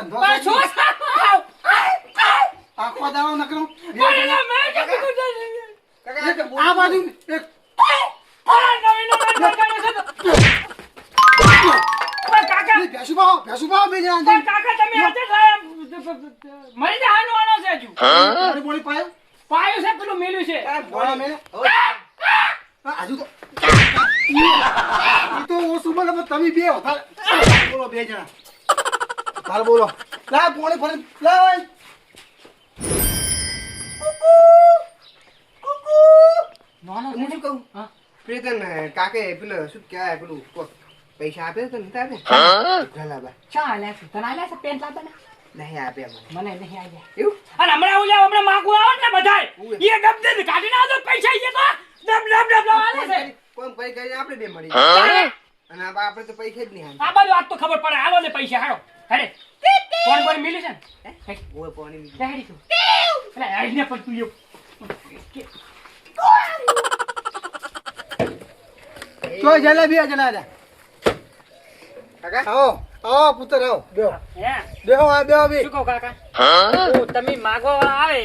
ધંધો પણ છે. શું સાવ આખો દાડો નકરો અરે ના મેં કીધું આ બાજુ એક કાકા ભેસુ ભાવ બે જણા પણ કાકા તમે આજે મરી જવાનું આનો છે હજુ મારી બોલી પાયો પાયું છે પેલું મેલ્યું છે બોલા મે આજુ તો ઈ તો ઓછું બોલે પણ તમે બે હતા બોલો બે જણા હાલ બોલો લા પોણી ફરી લા નાનો હું શું કહું હા પ્રીતન કાકે પેલું શું કહેવાય પેલું પૈસા આપે તો નથી આપે ગલાબા ચા આલ્યા છે તને આલ્યા છે પેન્ટ લાવતા નહીં આપે મને નહીં આલ્યા એવું અને હમણાં ઓલા હમણાં માગું આવે ને બધાય એ ડબ દે કાઢીને આવજો પૈસા એ તો ડબ આલે છે કોણ પૈ કરીને આપણે બે મળી તારે અને આપણે તો પૈસા જ નહીં આપે આ બાજુ આજ તો ખબર પડે હાલો ને પૈસા હાડો હેડે કોણ મિલ્યું છે ને ઓય પાણી હેડી તું એટલે આઈને પણ તું તો જલે બે જણા હતા કાકા આવો આવો પુત્ર આવો બેહો હે બેહો આ બેહો બે શું કહો કાકા ઓ તમે માગવા વાળા આવે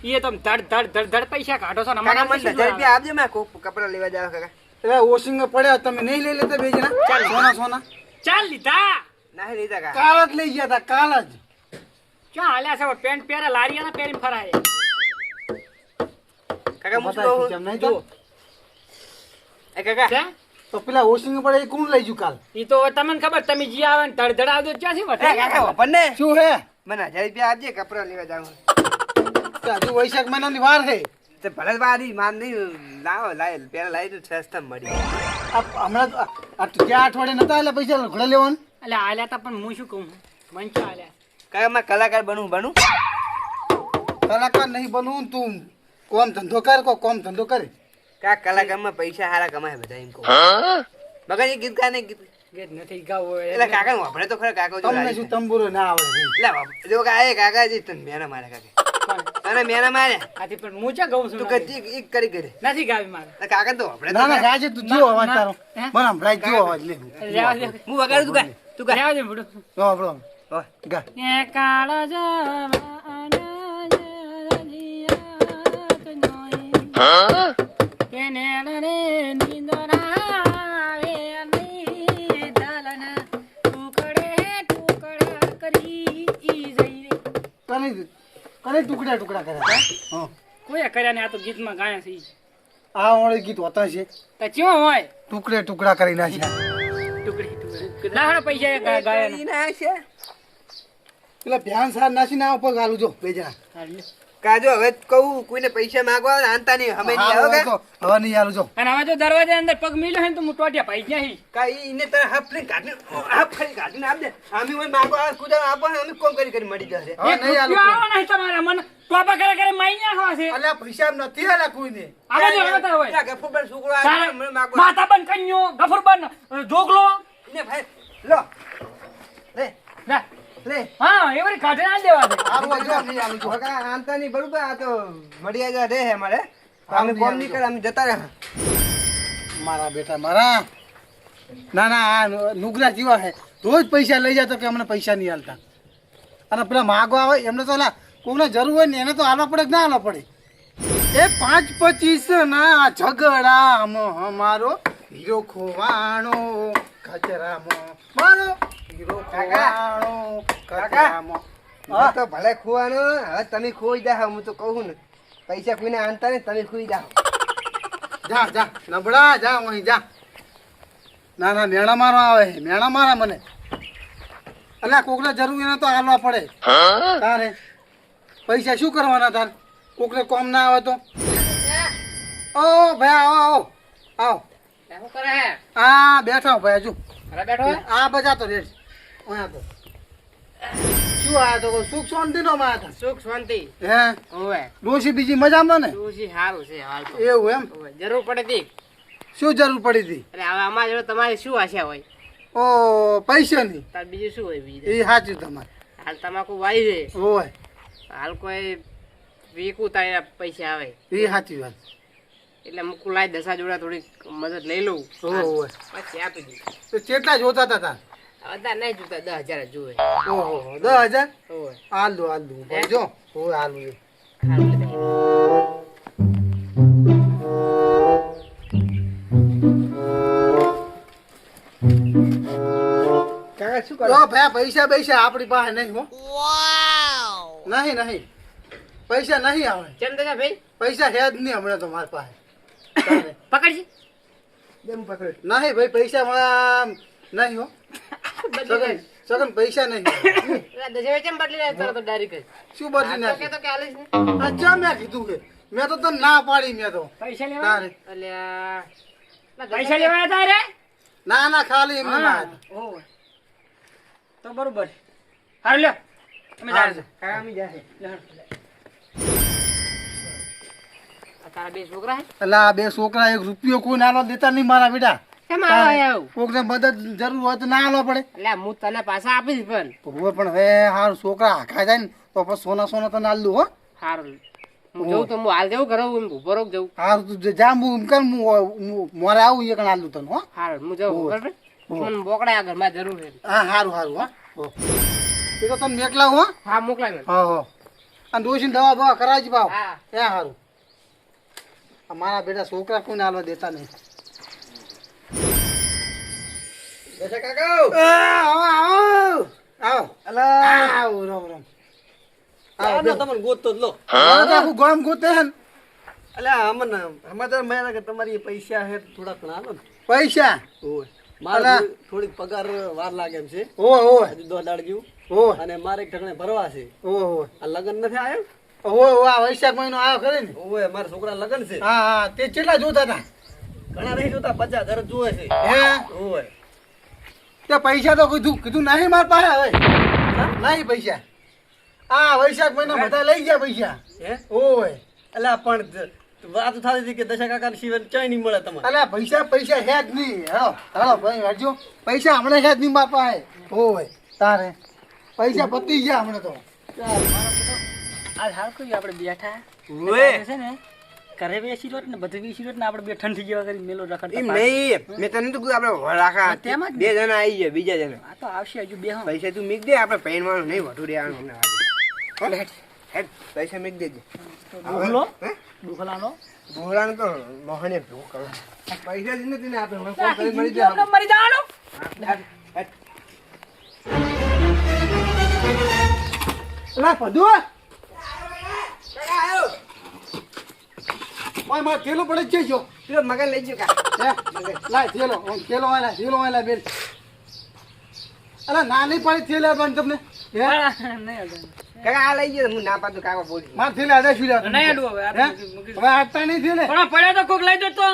એ તો ધડ પૈસા કાઢો છો ને કાકા અમારા મને 1000 રૂપિયા આપજો મેં કપડા લેવા જાવ કાકા એટલે ઓશિંગ પડ્યા તમે નહીં લઈ લેતા બે જણા સોના ચાલ લીધા નહીં લીધા કાકા કાલ જ લઈ ગયા હતા કાલ જ ક્યાં હાલ્યા છે પેન્ટ પહેરે લારીયાના પહેરીને ફરાય કાકા હું શું બતાવી કહું કેમ નહીં જુઓ. એ કાકા છે તો પેલા ઓશિંગ પડે એ કોણ લઈ ગયું કાલ ઈ તો તમને ખબર તમે જી આવે ને ધડ આવજો ક્યાંથી એ કાકા વટે વાપર ને શું હે મને 1000 રૂપિયા આપજે કપડા લેવા જાવ તો હજુ વૈશાખ મહિનાની વાર છે તો ભલે બારી માન નહીં લાવો લાય પેલા લાવી તો સસ્તા મળી હમણાં ત્યાં અઠવાડિયે નતા એટલે પૈસા ઘોડે લેવાનું એટલે હાલ્યા તા પણ હું શું કહું મન ક્યાં હાલ્યા કાકા મારે કલાકાર બનવું કલાકાર નહીં બનવું ને તું કોમ ધંધો કર કોમ ધંધો કરે કાકા કલાકારમાં પૈસા સારા કમાય બધા એમ કહું મગજ ગીત ગા નહીં ગીત ગેટ નથી ગાવું એટલે કાકા વાપરે તો ખરા કાકા જો તમને શું તંબુરો ના આવડે એટલે જો કાકા કાકાજી તને મેના મારે કાકા તને મેના મારે આથી પણ હું ક્યાં ગાઉં છું તું કદી એક કરી કરે નથી ગાવી મારે કાકા તો વાપરે ના ના ગાજે તું જીવો અવાજ તારો હે? મને સંભળાય જીવો અવાજ લે રહેવા દે હું વગાડું તું ગાય તું ગાય રહેવા દે બુડો જો આપણો ઓય. ગા એ કાળો જવાના જરજિયા કનોઈ કેને રે નિંદરા આવે ની દલન ટુકડા કરી ઈ જઈ રે કને ટુકડા ટુકડા કર્યા હા કોઈ કર્યા ને આ તો ગીતમાં ગાયા છે ઈ. આ ઓળે ગીત હોતા છે તો ચેવો હોય ટુકડે ટુકડા કરી નાખ્યા ટુકડી ના પૈસા ગાયા ઈ ના છે પેલા ધ્યાન સાર નાસી ના ઉપર ગાલું જો બે જણા કાજો હવે કહું કોઈને પૈસા માંગવા આવે ને આનતા નહીં અમે નહીં આવો હવે તો હવે નહીં આલું જો અને હવે જો દરવાજા અંદર પગ મિલ્યો હોય ને તો હું ટોટિયા પાઈ ગયા કા ઈને તને હાફ ફ્રી કાઢીને આપ દે અમે ઓય માંગવા આવે કુદા આપો અમે કોમ કરી મળી જશે હવે નહીં આલું આવો નહીં તમારા મને ટોપા કરે માઈ નાખવા છે અલ્યા પૈસા નથી આલા કોઈને આવે જો હવે હોય ના ગફુર છોકરો આવે મને માંગવા માતા બન કન્યો ગફુરબન જોગલો ને ભાઈ લો લે ના લે હા એવરી કાઢે ના દેવા દે આલું જો નહીં આલું જો કાકા આનતા નહીં બરોબર આ તો મળી જા રે હે મારે અમે કોમ નહીં કરે અમે જતા રહ્યા મારા બેટા મારા ના ના આ નુગરા જીવા હે રોજ પૈસા લઈ જતો કે અમને પૈસા નહીં હાલતા અને પેલા માગવા આવે એમને તો કોઈને જરૂર હોય ને એને તો હાલવા પડે કે ના હાલવા પડે એ 5-25 ના ઝઘડામાં અમારો હીરો ખોવાણો કચરામાં મારો હીરો ખોવાણો કચરામાં હા તો ભલે ખોવાનો હવે તમે ખોઈ જા હું તો કહું ને પૈસા કોઈને આનતા ને તમે ખોઈ જાઓ જા જા નબળા જા અહીં જા ના ના મેણા મારો આવે મેણા મારા મને અલ્યા કોકને જરૂર એને તો હાલવા પડે તારે પૈસા શું કરવાના તાર કોકને કોમ ના આવે તો ઓ ભાઈ આવો આવો શું કરે હે આ બેઠા હું ભાઈ હજુ અરે બેઠો આ બજા તો રેડ અહીંયા તો શું આયા તો સુખ શાંતિ નો માં હતા સુખ શાંતિ હે ઓવે ડોશી બીજી મજામાં ને તુસી હારું છે હાલ તો એવું એમ ઓવે જરૂર પડે તી શું જરૂર પડી હતી એટલે હવે અમારા જોડે તમારી શું આશા હોય ઓ પૈસાની તાર બીજું શું હોય બીજું એ સાચું તમારે હાલ તમાકુ વાવી છે હોય હાલ કોઈ વીકું તારા પૈસા આવે એ સાચી વાત એટલે મુકુ લાઈ દસા જોડા થોડી મદદ લઈ લઉં હોય પછી આપી દઉં તો કેટલા જોતા હતા તાર વધારે નહીં જોતા 10,000 જ જોવે. ઓહો 10,000 ઓય. હાલ દો જો ઓય હાલ દો. હારું બધા. કાકા શું કરો તો ભાઈ પૈસા આપણી પાસે નહીં હો નહીં પૈસા નહીં આવે ચમ દાદા ભાઈ પૈસા હે જ નહીં હમણાં તો મારી પાસે તારે. પકડજી. બેમ પકડ નહીં ભાઈ પૈસા હમણાં નહીં હો સગન પૈસા નહીં પેલા દજાભાઈ ચમ બદલી રહ્યા તારા તો ડાયરેક્ટ જ. શું બદલી આ તો નાખી કહેતો કે આલીશ ને. અચ્છા મેં કીધું કે મેં તો તને ના પાડી મેં તો પૈસા લેવા તારે અલ્યા. પૈસા લેવા હતા રે ના ખાલી એમને ના હતા. ઓય તો બરોબર હારું લ્યો અમે હા. જાય કાકા અમે જાય આ તારા બે છોકરા હે? એટલે આ બે છોકરા 1 રૂપિયો કોઈ નાનો દેતા નહીં મારા બેટા કેમ આવો આવું? કોકને મદદ જરૂર હોય તો ના આલો પડે એટલે હું તને પાછા આપીશ પણ. હવે પણ હવે હારું છોકરા આખા જાય ને તો પછી સોના તને આલ દઉં હો હારું. હું જઉં તો હું હાલ જવું ઘરે હું ઉભો રહું જવું. હારું તું જા હું એમ કર હું મોરે આવું એક આલ દઉં તને હો હારું હું જવું ઓય. બરાબર. મને બોકડા આગળ મારે જરૂર છે. હા હારું હો એ તો તમે મેકલાવ હો હા મોકલાય મને. હા અને ડોસીને દવા બવા કરાવજી ભાવ હા. એ હારું આ મારા બેટા છોકરા કોઈને હાલવા દેતા નહીં દશા કાકા આવો અલા આવો રામ આનો તમને ગોતતો જ લો આખું ગામ ગોતે હે ને. અલ્યા અમને સમાચાર મળ્યા કે તમારી પૈસા હે તો થોડા ઘણા આલો ને પૈસા ઓય મારે અલા. થોડીક પગાર વાર લાગે એમ છે ઓય હજુ 2 દાડ જેવું ઓય અને મારે એક ઠકણે ભરવા છે ઓય આ લગન નથી આવ્યો ઓય આ વૈશાખ મહિનો આવ્યો ખરી ને ઓય મારા છોકરા લગન છે હા તે કેટલા જોતા હતા ઘણા નહીં જોતા 50,000 જ જોવે છે હે ઓય તે પૈસા તો કીધું નહીં માર પાસે હવે નહીં પૈસા આ વૈશાખ મહિનો બધા લઈ ગયા પૈસા હે ઓય અલ્યા પણ વાત થતી હતી કે દશા કાકા સિવાય ચાય નહીં મળે તમારે અલા પૈસા હે જ નહીં હેલો ભાઈ વાંચજો પૈસા હમણાં હે જ નહીં માર પાસે ઓય તારે પૈસા પતી ગયા હમણાં તો આ હાર કોઈ આપણે બેઠા ઓય છે ને ઘરે બેસી રોટ ને બધું બેસી રોટ ને આપણે બે ઠંડી જેવા કરી મેલો રખડતા એમ નહીં મેં તને તો કીધું આપણે રાખા તેમ જ ને. 2 જણા આવી ગયા બીજા જણા આ તો આવશે હજુ બે પૈસા તું મીક દે આપણે પૈણવાનું નહીં વધુ રહેવાનું અમને આજે હેડ પૈસા મીક દેજે ડુખલો હે ડુખલાનો ભોળાનું તો મોહને ભૂખ કરો પૈસા જ નથી ને આપણે ફોન કરી મળી આપણે જાય મરી જવાનું અલા પદુ ઓય માર થેલો પડે જ જઈજો પેલો મગન લઈ ગયો કા હે લાય થેલો વાલા બેન અલા નાની પડી થેલા બંધ તમને હે કાકા આ લઈ ગયો હું ના પાડું કાકા બોલી માર થેલા આડા છુડા નહીં આડું હવે, આ તો મૂકી દો. હવે આટતા નહીં થેલે પણ પડ્યો તો કોક લઈ જતો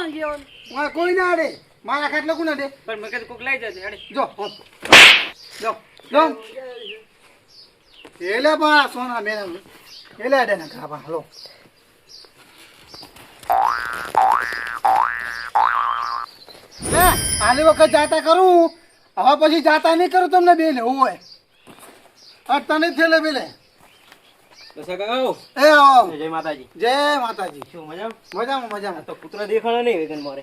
માર કોઈ ના આડે મારા ખાટલે કોણ આડે પણ મેં કીધું કોક લઈ જજે હેડે. જો જો થેલે બા સોના મેના થેલે આડે ના ખાવા હલો આલી વખત જાતા કરું હવે પછી જાતા નહીં કરું તમને બેને હોય અટતા નહીં થેલે બેલે દશા કાકા એ આવો જય માતાજી જય માતાજી શું મજા મજામાં તો પુત્ર દેખાણો નહીં વેગન મારે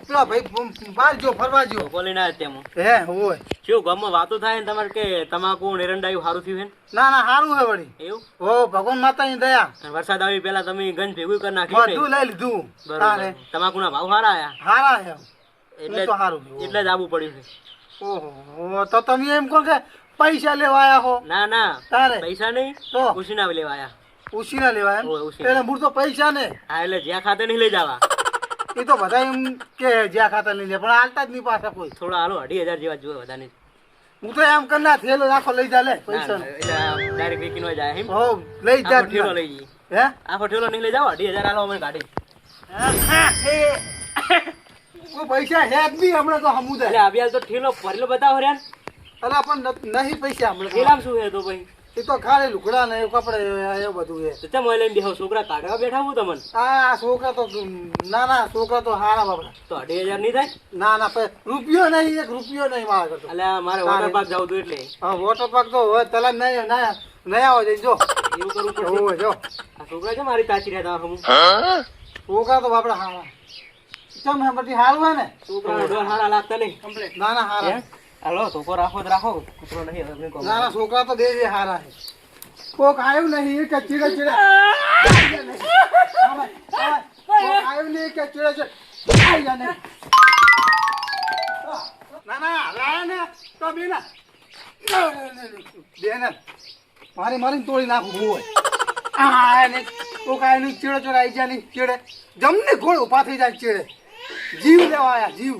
પેલા ભાઈ બહાર જો ફરવા જો બોલી ના તેમ હે હોય શું ગામમાં વાતો થાય ને તમારે કે તમાકુ એરંડાયું સારું થયું હે ના સારું હે વળી એવું ઓ ભગવાન માતાની દયા અને વરસાદ આવી પેલા તમે ગંજ ભેગું કરી નાખ્યું ને બધું લઈ લીધું તારે તમાકુના ભાવ સારા આયા હારા હે એટલે તો સારું એટલે જ આવવું પડ્યું છે ઓહો તો તમે એમ કહો કે પૈસા લેવા આયા હો ના ના તારે પૈસા નહીં તો ઉછીના લેવા આયા ઉછીના લેવા એમ ઓય, ઉછીના. એટલે મૂળ તો પૈસા ને હા એટલે જ્યાં ખાતે નહીં લઈ જવા એ તો બધા એમ કે જ્યાં ખાતા લઈ લે પણ હાલતા જ નહીં પાછા કોઈ થોડા હાલો 2,500 જેવા જોવે બધા નહીં હું તો એમ કરના થેલો રાખો લઈ જા લે પૈસા ડાયરેક્ટ વેકીનો જાય એમ હો લઈ જા આખો ઠેલો લઈ જઈએ હે આખો ઠેલો નહીં લઈ જાવ 2,500 હાલો અમે કાઢી કોઈ પૈસા હે જ નહીં હમણાં તો એટલે સમુદાય અભિયાલ તો ઠેલો ભરેલો બતાવો રે અલા પણ નહીં પૈસા હમણાં ઠેલામ શું હે તો ભાઈ એ તો ખાલી લુગડા ને કપડે એવું બધું છે તો ચમ લઈને બેહો છોકરા કાઢવા બેઠા હું તમને આ છોકરા તો ના છોકરા તો હારા બાપડા તો 2,500 નહીં થાય ના રૂપિયો નહીં 1 રૂપિયો નહીં મારા કરતો એટલે મારે વોટર પાર્ક જવું હતું એટલે હા વોટર પાર્ક તો હવે તલા નહીં આવો જઈ જો એવું કરવું પડશે ઓય જો આ છોકરા છે મારી તાચી રહ્યા તમારા હમું છોકરા તો બાપડા હારા ચમ હે બધી હારું હે ને છોકરા ઢોર હારા લાગતા નહીં કમ્પ્લીટ ના હારા હાલો ધોકો રાખો તો રાખો કૂતરો નહીં હવે કોમ નાના છોકરા તો દે હારા છે કોક આવ્યું નહીં કે ચીડે ચીડે કોક આવ્યું નહીં કે ચીડે ચીડે આઈ જા નહીં. ના ના લાયા ને તો બે ના બે ને મારી મારીને તોડી નાખું હું હોય આ ને કોક આવ્યું ચીડે ચીડે આઈ જા નહીં ચીડે જમને ઘોડ ઉભા થઈ જાય ચીડે જીવ લેવા આયા જીવ